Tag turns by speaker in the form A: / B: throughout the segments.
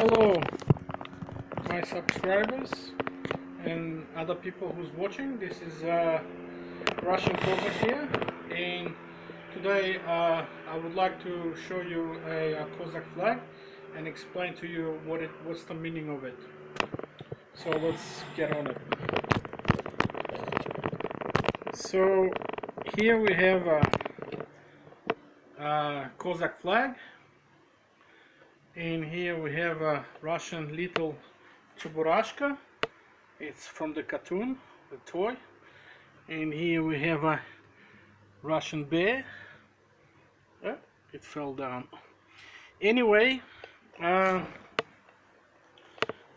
A: Hello, my subscribers and other people who's watching. This is Russian Cossack here, and today I would like to show you a Cossack flag and explain to you what's the meaning of it. So let's get on it. So here we have a Cossack flag, and here we have a Russian little Chuburashka. It's from the cartoon, the toy. And here we have a Russian bear. It fell down. Anyway,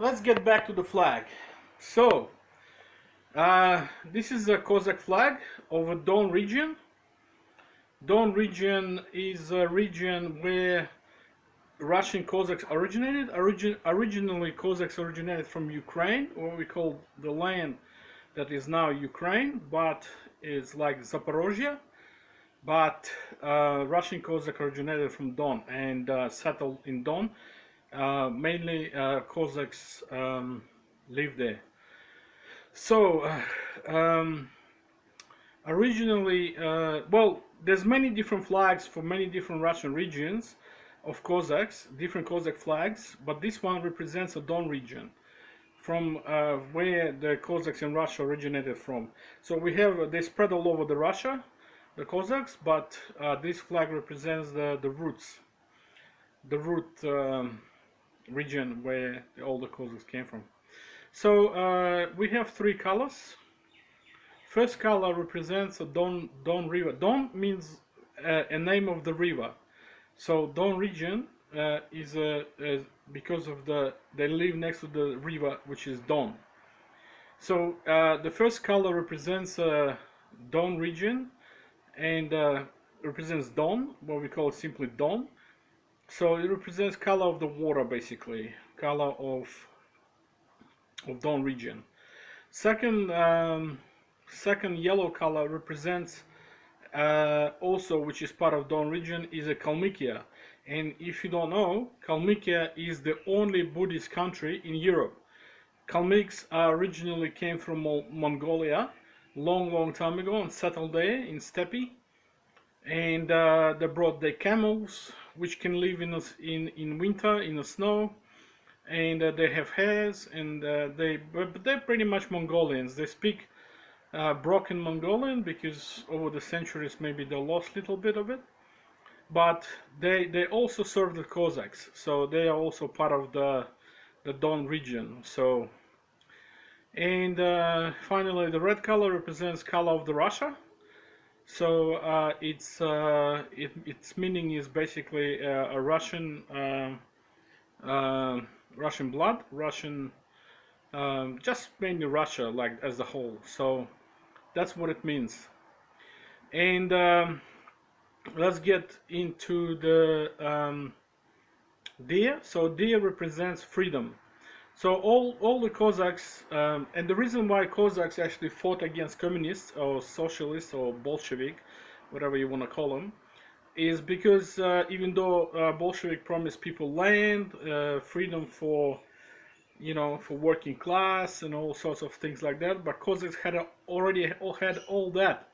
A: let's get back to the flag. So, this is a Cossack flag of a Don region. Don region is a region where Russian Cossacks originated. Originally, Cossacks originated from Ukraine, what we call the land that is now Ukraine, but it's like Zaporozhye. But Russian Cossack originated from Don and settled in Don. Mainly Cossacks live there. So originally, well, there's many different flags for many different Russian regions of Cossacks, different Cossack flags, but this one represents a Don region, from where the Cossacks in Russia originated from. So we have, they spread all over the Russia, the Cossacks, but this flag represents the roots, the root region where all the Cossacks came from. So we have three colors. First color represents a Don river. Don means a name of the river. So Don region is because of they live next to the river, which is Don. So the first color represents Don region and represents Don, what we call simply Don. So it represents color of the water, basically, color of Don region. Second yellow color represents also, which is part of Don region, is a Kalmykia. And if you don't know, Kalmykia is the only Buddhist country in Europe. Kalmyks originally came from Mongolia long time ago and settled there in steppe. And they brought their camels, which can live in winter in the snow. And they have hares, and they're pretty much Mongolians. They speak broken Mongolian because over the centuries maybe they lost a little bit of it, but they also serve the Cossacks, so they are also part of the Don region. So, and finally the red color represents color of the Russia. So its meaning is basically a Russian Russian blood, Russian, just mainly Russia, like as a whole. So that's what it means. And let's get into the deer. So deer represents freedom. So all the Cossacks, and the reason why Cossacks actually fought against communists or socialists or Bolshevik, whatever you want to call them, is because even though Bolshevik promised people land, freedom for working class and all sorts of things like that, but Cossacks had already had all that.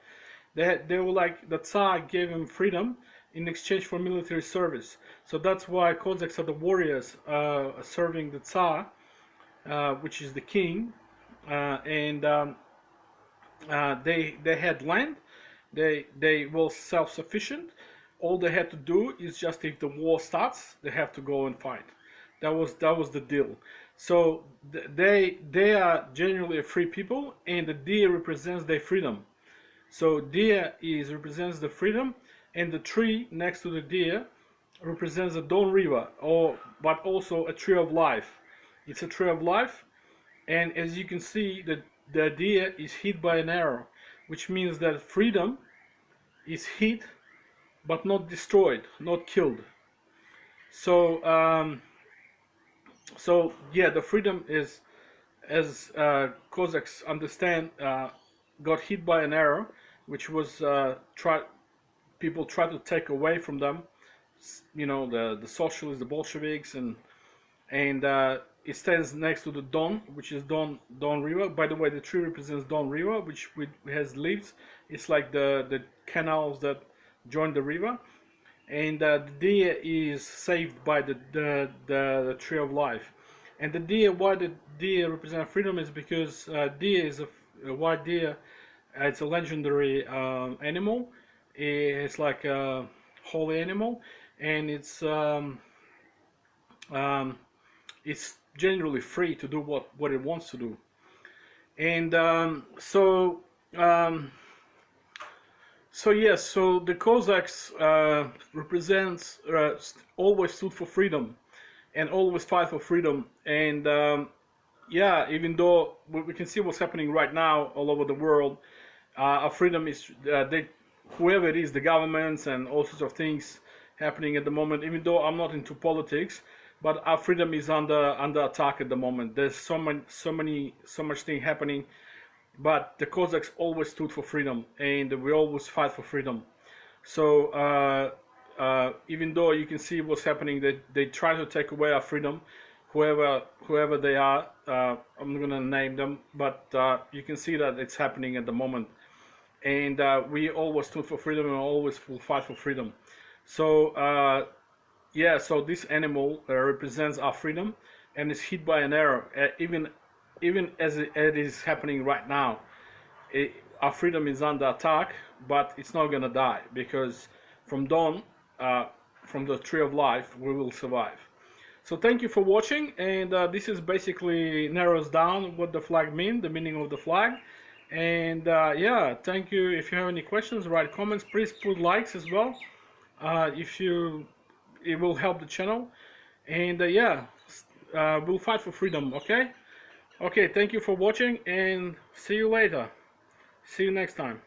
A: They were like, the Tsar gave them freedom in exchange for military service. So that's why Cossacks are the warriors serving the Tsar, which is the king, and they had land. They were self-sufficient. All they had to do is just, if the war starts, they have to go and fight. That was the deal. So they are generally a free people, and the deer represents their freedom. So deer represents the freedom, and the tree next to the deer represents the Don River, but also a tree of life. It's a tree of life, and as you can see, the deer is hit by an arrow, which means that freedom is hit but not destroyed, not killed. So so yeah, the freedom is, as Cossacks understand, got hit by an arrow, which was people tried to take away from them. The socialists, the Bolsheviks, and and it stands next to the Don, which is Don River. By the way, the tree represents Don River, which has leaves. It's like the canals that join the river, and the deer is saved by the tree of life. And the deer, why the deer represent freedom is because deer is a white deer. It's a legendary animal. It's like a holy animal, and um, it's generally free to do what it wants to do. And um, yes, so the Cossacks represents always stood for freedom and always fight for freedom. And yeah, even though we can see what's happening right now all over the world, our freedom is whoever it is, the governments and all sorts of things happening at the moment. Even though I'm not into politics, but our freedom is under attack at the moment. There's so much thing happening, but the Cossacks always stood for freedom, and we always fight for freedom. So even though you can see what's happening, they try to take away our freedom, whoever they are. I'm not gonna name them, but you can see that it's happening at the moment, and we always stood for freedom and always will fight for freedom. So yeah, so this animal represents our freedom, and is hit by an arrow, even as it is happening right now. Our freedom is under attack, but it's not gonna die because from dawn, uh, from the tree of life, we will survive. So thank you for watching, and this is basically narrows down what the flag means, the meaning of the flag. And yeah, thank you. If you have any questions, write comments. Please put likes as well. If you, it will help the channel. And yeah, we'll fight for freedom. Okay. Okay. Thank you for watching, and see you later. See you next time.